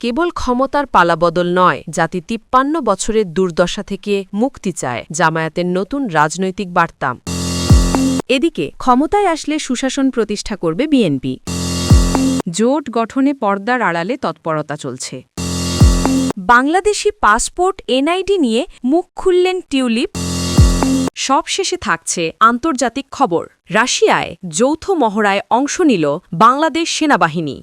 কেবল ক্ষমতার পালাবদল নয়, জাতি ৫৩ বছরের দুর্দশা থেকে মুক্তি চায়, জামায়াতের নতুন রাজনৈতিক বার্তা। এদিকে ক্ষমতায় আসলে সুশাসন প্রতিষ্ঠা করবে বিএনপি। জোট গঠনে পর্দার আড়ালে তৎপরতা চলছে। বাংলাদেশি পাসপোর্ট এনআইডি নিয়ে মুখ খুললেন টিউলিপ। সবশেষে থাকছে আন্তর্জাতিক খবর। রাশিয়ায় যৌথ মহড়ায় অংশ নিল বাংলাদেশ সেনাবাহিনী।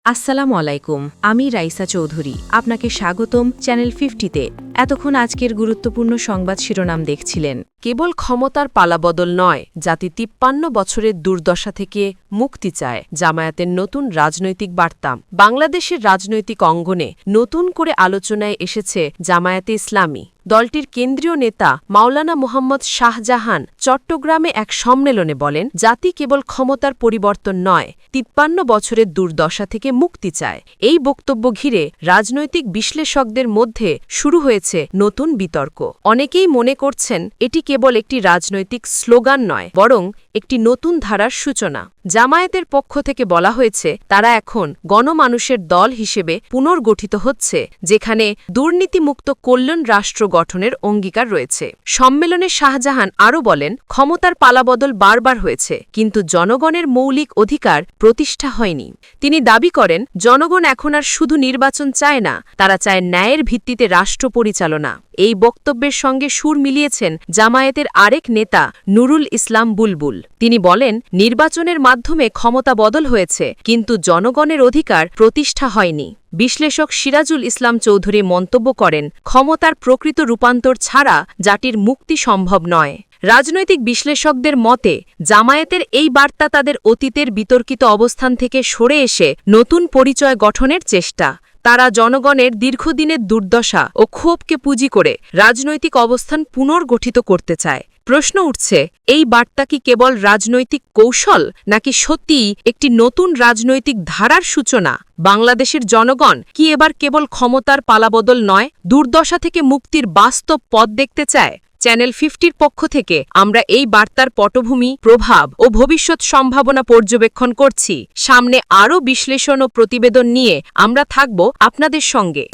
আসসালামু আলাইকুম, আমি রাইসা চৌধুরী। আপনাকে স্বাগতম চ্যানেল 50-তে। এতক্ষণ আজকের গুরুত্বপূর্ণ সংবাদ শিরোনাম দেখছিলেন। কেবল ক্ষমতার পালাবদল নয়, জাতি ৫৩ বছরের দুর্দশা থেকে মুক্তি চায়, জামায়াতের নতুন রাজনৈতিক বার্তা। বাংলাদেশের রাজনৈতিক অঙ্গনে নতুন করে আলোচনায় এসেছে জামায়াতে ইসলামী। দলটির কেন্দ্রীয় নেতা মাওলানা মোহাম্মদ শাহজাহান চট্টগ্রামে এক সম্মেলনে বলেন, জাতি কেবল ক্ষমতার পরিবর্তন নয়, ৫৩ বছরের দুর্দশা থেকে মুক্তি চায়। এই বক্তব্য ঘিরে রাজনৈতিক বিশ্লেষকদের মধ্যে শুরু হয়েছে নতুন বিতর্ক। অনেকেই মনে করছেন এটি কেবল একটি রাজনৈতিক স্লোগান নয়, বরং একটি নতুন ধারার সূচনা। জামায়াতের পক্ষ থেকে বলা হয়েছে, তারা এখন গণমানুষের দল হিসেবে পুনর্গঠিত হচ্ছে, যেখানে দুর্নীতিমুক্ত কল্যাণ রাষ্ট্র গঠনের অঙ্গীকার রয়েছে। সম্মেলনে শাহজাহান আরও বলেন, ক্ষমতার পালাবদল বারবার হয়েছে, কিন্তু জনগণের মৌলিক অধিকার প্রতিষ্ঠা হয়নি। তিনি দাবি করেন, জনগণ এখন আর শুধু নির্বাচন চায় না, তারা চায় ন্যায়ের ভিত্তিতে রাষ্ট্র পরিচালনা। এই বক্তব্যের সঙ্গে সুর মিলিয়েছেন জামায়াতের আরেক নেতা নুরুল ইসলাম বুলবুল। তিনি বলেন, নির্বাচনের মাধ্যমে ক্ষমতা বদল হয়েছে, কিন্তু জনগণের অধিকার প্রতিষ্ঠা হয়নি। বিশ্লেষক সিরাজুল ইসলাম চৌধুরী মন্তব্য করেন, ক্ষমতার প্রকৃত রূপান্তর ছাড়া জাতির মুক্তি সম্ভব নয়। রাজনৈতিক বিশ্লেষকদের মতে, জামায়াতের এই বার্তা তাদের অতীতের বিতর্কিত অবস্থান থেকে সরে এসে নতুন পরিচয় গঠনের চেষ্টা। তারা জনগণের দীর্ঘদিনের দুর্দশা ও ক্ষোভকে পুঁজি করে রাজনৈতিক অবস্থান পুনর্গঠিত করতে চায়। প্রশ্ন উঠছে, এই বার্তা কি কেবল রাজনৈতিক কৌশল, নাকি সত্যিই একটি নতুন রাজনৈতিক ধারার সূচনা? বাংলাদেশের জনগণ কি এবার কেবল ক্ষমতার পালাবদল নয়, দুর্দশা থেকে মুক্তির বাস্তব পথ দেখতে চায়? চ্যানেল 50-র পক্ষ থেকে আমরা এই বার্তার পটভূমি, প্রভাব ও ভবিষ্যৎ সম্ভাবনা পর্যবেক্ষণ করছি। সামনে আরও বিশ্লেষণ ও প্রতিবেদন নিয়ে আমরা থাকব আপনাদের সঙ্গে।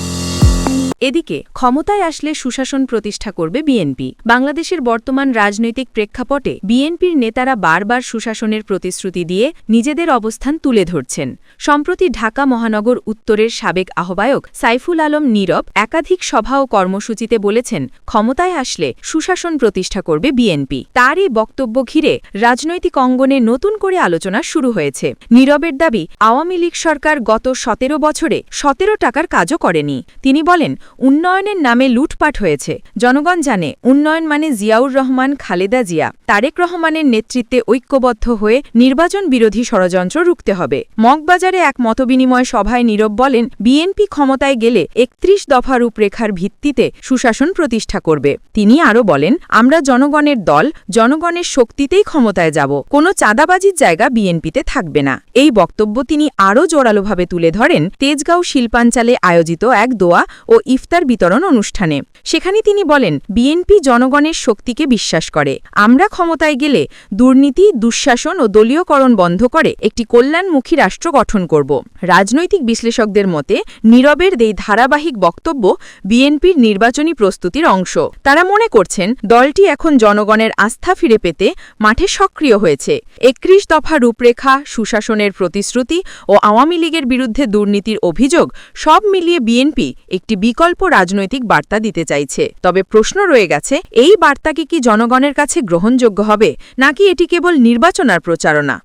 এদিকে ক্ষমতায় আসলে সুশাসন প্রতিষ্ঠা করবে বিএনপি। বাংলাদেশের বর্তমান রাজনৈতিক প্রেক্ষাপটে বিএনপির নেতারা বারবার সুশাসনের প্রতিশ্রুতি দিয়ে নিজেদের অবস্থান তুলে ধরছেন। সম্প্রতি ঢাকা মহানগর উত্তরের সাবেক আহ্বায়ক সাইফুল আলম নীরব একাধিক সভা ও কর্মসূচিতে বলেছেন, ক্ষমতায় আসলে সুশাসন প্রতিষ্ঠা করবে বিএনপি। তার এই বক্তব্য ঘিরে রাজনৈতিক অঙ্গনে নতুন করে আলোচনা শুরু হয়েছে। নীরবের দাবি, আওয়ামী লীগ সরকার গত 17 বছরে 17 টাকার কাজও করেনি। তিনি বলেন, উন্নয়নের নামে লুটপাট হয়েছে। জনগণ জানে উন্নয়ন মানে জিয়াউর রহমান, খালেদা জিয়া, তারেক রহমানের নেতৃত্বে ঐক্যবদ্ধ হয়ে নির্বাচন বিরোধী ষড়যন্ত্র রুখতে হবে। মগবাজারে এক মতবিনিময় সভায় নীরব বলেন, বিএনপি ক্ষমতায় গেলে 31 দফা রূপরেখার ভিত্তিতে সুশাসন প্রতিষ্ঠা করবে। তিনি আরও বলেন, আমরা জনগণের দল, জনগণের শক্তিতেই ক্ষমতায় যাব, কোনো চাঁদাবাজির জায়গা বিএনপিতে থাকবে না। এই বক্তব্য তিনি আরও জোরালোভাবে তুলে ধরেন তেজগাঁও শিল্পাঞ্চলে আয়োজিত এক দোয়া ও ইফতার বিতরণ অনুষ্ঠানে। সেখানে তিনি বলেন, বিএনপি জনগণের শক্তিকে বিশ্বাস করে। আমরা ক্ষমতায় গেলে দুর্নীতি, দুঃশাসন ও দলীয়করণ বন্ধ করে একটি কল্যাণমুখী রাষ্ট্র গঠন করব। রাজনৈতিক বিশ্লেষকদের মতে, নীরবের এই ধারাবাহিক বক্তব্য বিএনপির নির্বাচনী প্রস্তুতির অংশ। তারা মনে করছেন, দলটি এখন জনগণের আস্থা ফিরে পেতে মাঠে সক্রিয় হয়েছে। 31 দফা রূপরেখা, সুশাসনের প্রতিশ্রুতি ও আওয়ামী লীগের বিরুদ্ধে দুর্নীতির অভিযোগ সব মিলিয়ে বিএনপি একটি বিকল্প রাজনৈতিক বার্তা দিতে চাইছে। তবে প্রশ্ন রয়ে গেছে, এই বার্তাকে কি জনগণের কাছে গ্রহণযোগ্য হবে, নাকি এটি কেবল নির্বাচনার প্রচারণা?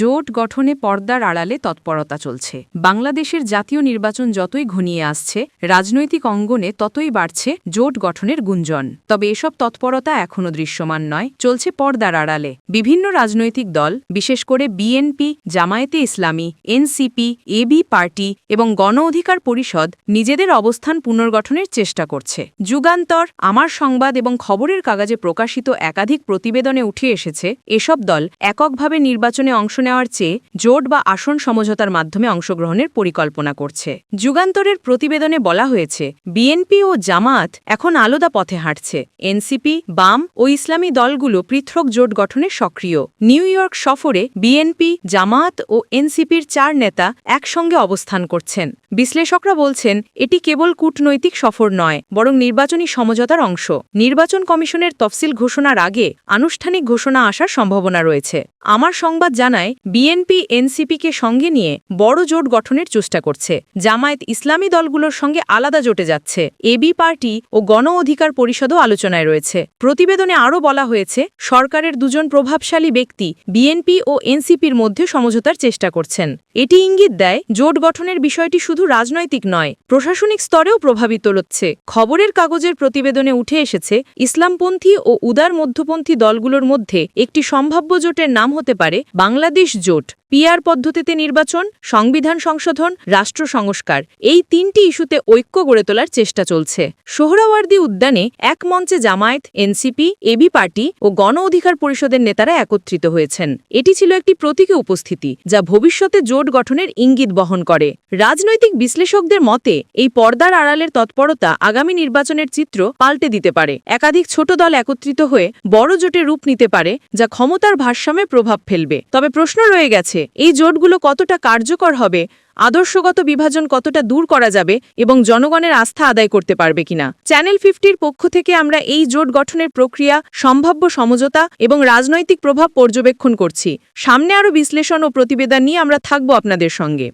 জোট গঠনে পর্দার আড়ালে তৎপরতা চলছে। বাংলাদেশের জাতীয় নির্বাচন যতই ঘনিয়ে আসছে, রাজনৈতিক অঙ্গনে ততই বাড়ছে জোট গঠনের গুঞ্জন। তবে এসব তৎপরতা এখনও দৃশ্যমান নয়, চলছে পর্দার আড়ালে। বিভিন্ন রাজনৈতিক দল, বিশেষ করে বিএনপি, জামায়াতে ইসলামী, এনসিপি, এবি পার্টি এবং গণ অধিকার পরিষদ নিজেদের অবস্থান পুনর্গঠনের চেষ্টা করছে। যুগান্তর, আমার সংবাদ এবং খবরের কাগজে প্রকাশিত একাধিক প্রতিবেদনে উঠে এসেছে, এসব দল এককভাবে নির্বাচনে অংশ নেওয়ার চেয়ে জোট বা আসন সমঝোতার মাধ্যমে অংশগ্রহণের পরিকল্পনা করছে। যুগান্তরের প্রতিবেদনে বলা হয়েছে, বিএনপি ও জামায়াত এখন আলাদা পথে হাঁটছে। এনসিপি, বাম ও ইসলামী দলগুলো পৃথক জোট গঠনে সক্রিয়। নিউ ইয়র্ক সফরে বিএনপি, জামায়াত ও এনসিপির 4 নেতা একসঙ্গে অবস্থান করছেন। বিশ্লেষকরা বলছেন, এটি কেবল কূটনৈতিক সফর নয়, বরং নির্বাচনী সমঝোতার অংশ। নির্বাচন কমিশনের তফসিল ঘোষণার আগে আনুষ্ঠানিক ঘোষণা আসার সম্ভাবনা রয়েছে। আমার সংবাদ জানায়, বিএনপি এনসিপিকে সঙ্গে নিয়ে বড় জোট গঠনের চেষ্টা করছে। জামায়াত ইসলামী দলগুলোর সঙ্গে আলাদা জোটে যাচ্ছে। এবি পার্টি ও গণ অধিকার পরিষদও আলোচনায় রয়েছে। প্রতিবেদনে আরও বলা হয়েছে, সরকারের দুজন প্রভাবশালী ব্যক্তি বিএনপি ও এনসিপির মধ্যে সমঝোতার চেষ্টা করছেন। এটি ইঙ্গিত দেয়, জোট গঠনের বিষয়টি শুধু রাজনৈতিক নয়, প্রশাসনিক স্তরেও প্রভাবিত হচ্ছে। খবরের কাগজের প্রতিবেদনে উঠে এসেছে, ইসলামপন্থী ও উদার মধ্যপন্থী দলগুলোর মধ্যে একটি সম্ভাব্য জোটের নাম হতে পারে বাংলাদেশ জোট। পিআর পদ্ধতিতে নির্বাচন, সংবিধান সংশোধন, রাষ্ট্র সংস্কার, এই 3টি ইস্যুতে ঐক্য গড়ে তোলার চেষ্টা চলছে। সোহরাওয়ার্দী উদ্যানে এক মঞ্চে জামায়াত, এনসিপি, এবি পার্টি ও গণ অধিকার পরিষদের নেতারা একত্রিত হয়েছেন। এটি ছিল একটি প্রতীকী উপস্থিতি, যা ভবিষ্যতে জোট গঠনের ইঙ্গিত বহন করে। রাজনৈতিক বিশ্লেষকদের মতে, এই পর্দার আড়ালের তৎপরতা আগামী নির্বাচনের চিত্র পাল্টে দিতে পারে। একাধিক ছোট দল একত্রিত হয়ে বড় জোটের রূপ নিতে পারে, যা ক্ষমতার ভারসাম্যে প্রভাব ফেলবে। তবে প্রশ্ন রয়ে গেছে, এই জোটগুলো কতটা কার্যকর হবে, আদর্শগত বিভাজন কতটা দূর করা যাবে এবং জনগণের আস্থা আদায় করতে পারবে কিনা। চ্যানেল 50-র পক্ষ থেকে আমরা এই জোট গঠনের প্রক্রিয়া, সম্ভাব্য সমঝোতা এবং রাজনৈতিক প্রভাব পর্যবেক্ষণ করছি। সামনে আরও বিশ্লেষণ ও প্রতিবেদন নিয়ে আমরা থাকব আপনাদের সঙ্গে।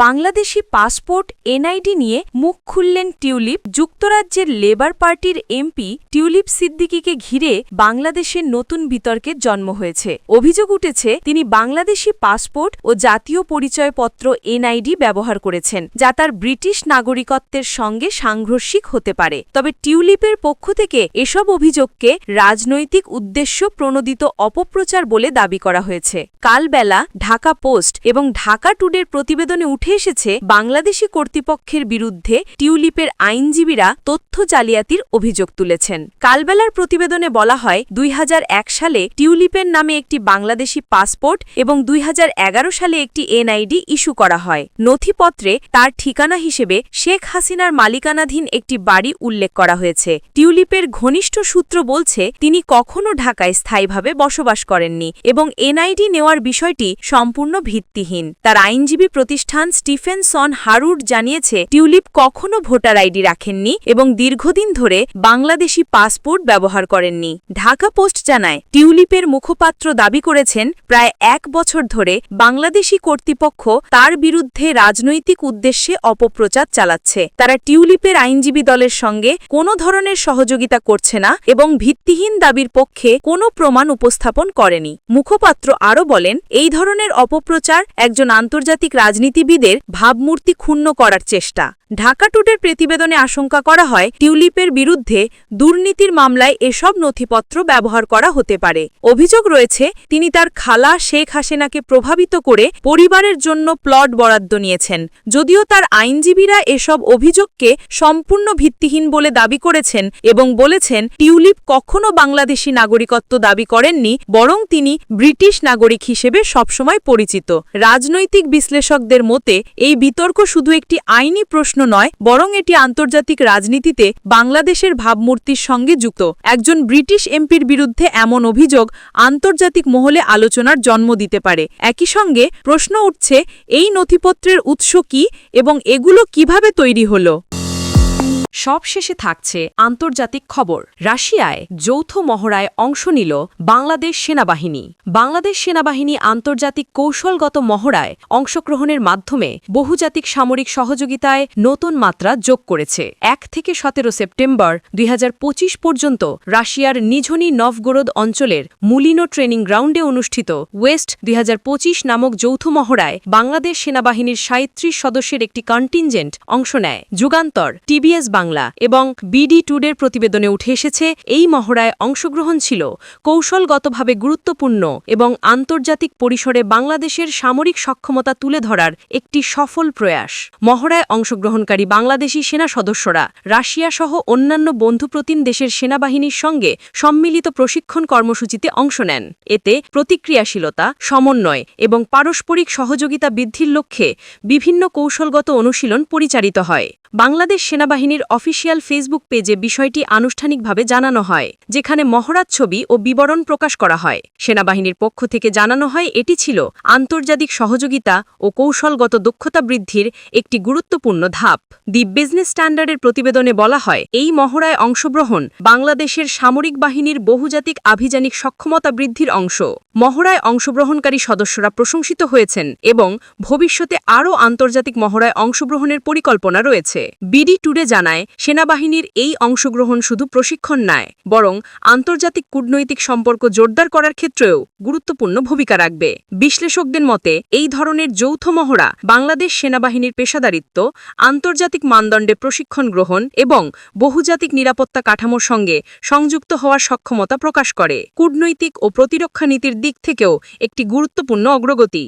বাংলাদেশি পাসপোর্ট এনআইডি নিয়ে মুখ খুললেন টিউলিপ। যুক্তরাজ্যের লেবার পার্টির এমপি টিউলিপ সিদ্দিকীকে ঘিরে বাংলাদেশের নতুন বিতর্কের জন্ম হয়েছে। অভিযোগ উঠেছে, তিনি বাংলাদেশি পাসপোর্ট ও জাতীয় পরিচয়পত্র এনআইডি ব্যবহার করেছেন, যা তার ব্রিটিশ নাগরিকত্বের সঙ্গে সাংঘর্ষিক হতে পারে। তবে টিউলিপের পক্ষ থেকে এসব অভিযোগকে রাজনৈতিক উদ্দেশ্য প্রণোদিত অপপ্রচার বলে দাবি করা হয়েছে। কালবেলা, ঢাকা পোস্ট এবং ঢাকা টুডের প্রতিবেদনে উঠে এসেছে, বাংলাদেশি কর্তৃপক্ষের বিরুদ্ধে টিউলিপের আইনজীবীরা তথ্য জালিয়াতির অভিযোগ তুলেছেন। কালবেলার প্রতিবেদনে বলা হয়, 2001 সালে টিউলিপের নামে একটি বাংলাদেশি পাসপোর্ট এবং 2011 সালে একটি এনআইডি ইস্যু করা হয়। নথিপত্রে তার ঠিকানা হিসেবে শেখ হাসিনার মালিকানাধীন একটি বাড়ি উল্লেখ করা হয়েছে। টিউলিপের ঘনিষ্ঠ সূত্র বলছে, তিনি কখনো ঢাকায় স্থায়ীভাবে বসবাস করেননি এবং এনআইডি নেওয়ার বিষয়টি সম্পূর্ণ ভিত্তিহীন। তার আইনজীবী প্রতিষ্ঠান স্টিফেনসন হারুড জানিয়েছে, টিউলিপ কখনো ভোটার আইডি রাখেননি এবং দীর্ঘদিন ধরে বাংলাদেশি পাসপোর্ট ব্যবহার করেননি। ঢাকা পোস্ট জানায়, টিউলিপের মুখপাত্র দাবি করেছেন, প্রায় 1 বছর ধরে বাংলাদেশি কর্তৃপক্ষ তার বিরুদ্ধে রাজনৈতিক উদ্দেশ্যে অপপ্রচার চালাচ্ছে। তারা টিউলিপের আইনজীবী দলের সঙ্গে কোনো ধরনের সহযোগিতা করছে না এবং ভিত্তিহীন দাবির পক্ষে কোনো প্রমাণ উপস্থাপন করেনি। মুখপাত্র আরও বলেন, এই ধরনের অপপ্রচার একজন আন্তর্জাতিক রাজনীতিবিদের ভাবমূর্তি ক্ষুণ্ণ করার চেষ্টা। ঢাকা টুডের প্রতিবেদনে আশঙ্কা করা হয়, টিউলিপের বিরুদ্ধে দুর্নীতির মামলায় এসব নথিপত্র ব্যবহার করা হতে পারে। অভিযোগ রয়েছে, তিনি তার খালা শেখ হাসিনাকে প্রভাবিত করে পরিবারের জন্য প্লট বরাদ্দ নিয়েছেন। যদিও তার আইনজীবীরা এসব অভিযোগকে সম্পূর্ণ ভিত্তিহীন বলে দাবি করেছেন এবং বলেছেন, টিউলিপ কখনো বাংলাদেশি নাগরিকত্ব দাবি করেননি, বরং তিনি ব্রিটিশ নাগরিক হিসেবে সবসময় পরিচিত। রাজনৈতিক বিশ্লেষকদের মতে, এই বিতর্ক শুধু একটি আইনি প্রশ্ন নয়, বরং এটি আন্তর্জাতিক রাজনীতিতে বাংলাদেশের ভাবমূর্তির সঙ্গে যুক্ত। একজন ব্রিটিশ এমপির বিরুদ্ধে এমন অভিযোগ আন্তর্জাতিক মহলে আলোচনার জন্ম দিতে পারে। একই সঙ্গে প্রশ্ন উঠছে, এই নথিপত্রের উৎস কী এবং এগুলো কিভাবে তৈরি হলো। সবশেষে থাকছে আন্তর্জাতিক খবর। রাশিয়ায় যৌথ মহড়ায় অংশ নিল বাংলাদেশ সেনাবাহিনী। বাংলাদেশ সেনাবাহিনী আন্তর্জাতিক কৌশলগত মহড়ায় অংশগ্রহণের মাধ্যমে বহুজাতিক সামরিক সহযোগিতায় নতুন মাত্রা যোগ করেছে। 1 থেকে 17 সেপ্টেম্বর 2025 পর্যন্ত রাশিয়ার নিঝনি নভগোরদ অঞ্চলের মুলিনো ট্রেনিং গ্রাউন্ডে অনুষ্ঠিত ওয়েস্ট 2025 নামক যৌথ মহড়ায় বাংলাদেশ সেনাবাহিনীর 37 সদস্যের একটি কন্টিনজেন্ট অংশ নেয়। যুগান্তর, টিবিএস বাংলা এবং বিডি টুডের প্রতিবেদনে উঠে এসেছে এই মহড়ায় অংশগ্রহণ ছিল কৌশলগতভাবে গুরুত্বপূর্ণ এবং আন্তর্জাতিক পরিসরে বাংলাদেশের সামরিক সক্ষমতা তুলে ধরার একটি সফল প্রয়াস। মহড়ায় অংশগ্রহণকারী বাংলাদেশি সেনা সদস্যরা রাশিয়া সহ অন্যান্য বন্ধুপ্রতিম দেশের সেনাবাহিনীর সঙ্গে সম্মিলিত প্রশিক্ষণ কর্মসূচিতে অংশ নেন। এতে প্রতিক্রিয়াশীলতা, সমন্বয় এবং পারস্পরিক সহযোগিতা বৃদ্ধির লক্ষ্যে বিভিন্ন কৌশলগত অনুশীলন পরিচালিত হয়। বাংলাদেশ সেনাবাহিনীর অফিসিয়াল ফেসবুক পেজে বিষয়টি আনুষ্ঠানিকভাবে জানানো হয়, যেখানে মহড়ার ছবি ও বিবরণ প্রকাশ করা হয়। সেনাবাহিনীর পক্ষ থেকে জানানো হয় এটি ছিল আন্তর্জাতিক সহযোগিতা ও কৌশলগত দক্ষতা বৃদ্ধির একটি গুরুত্বপূর্ণ ধাপ। দি বিজনেস স্ট্যান্ডার্ডের প্রতিবেদনে বলা হয়, এই মহড়ায় অংশগ্রহণ বাংলাদেশের সামরিক বাহিনীর বহুজাতিক আভিযানিক সক্ষমতা বৃদ্ধির অংশ। মহড়ায় অংশগ্রহণকারী সদস্যরা প্রশংসিত হয়েছেন এবং ভবিষ্যতে আরও আন্তর্জাতিক মহড়ায় অংশগ্রহণের পরিকল্পনা রয়েছে। বিডি টুডে জানায়, সেনাবাহিনীর এই অংশগ্রহণ শুধু প্রশিক্ষণ নয়, বরং আন্তর্জাতিক কূটনৈতিক সম্পর্ক জোরদার করার ক্ষেত্রেও গুরুত্বপূর্ণ ভূমিকা রাখবে। বিশ্লেষকদের মতে, এই ধরনের যৌথ মহড়া বাংলাদেশ সেনাবাহিনীর পেশাদারিত্ব, আন্তর্জাতিক মানদণ্ডে প্রশিক্ষণ গ্রহণ এবং বহুজাতিক নিরাপত্তা কাঠামোর সঙ্গে সংযুক্ত হওয়ার সক্ষমতা প্রকাশ করে। কূটনৈতিক ও প্রতিরক্ষা নীতির দিক থেকেও একটি গুরুত্বপূর্ণ অগ্রগতি।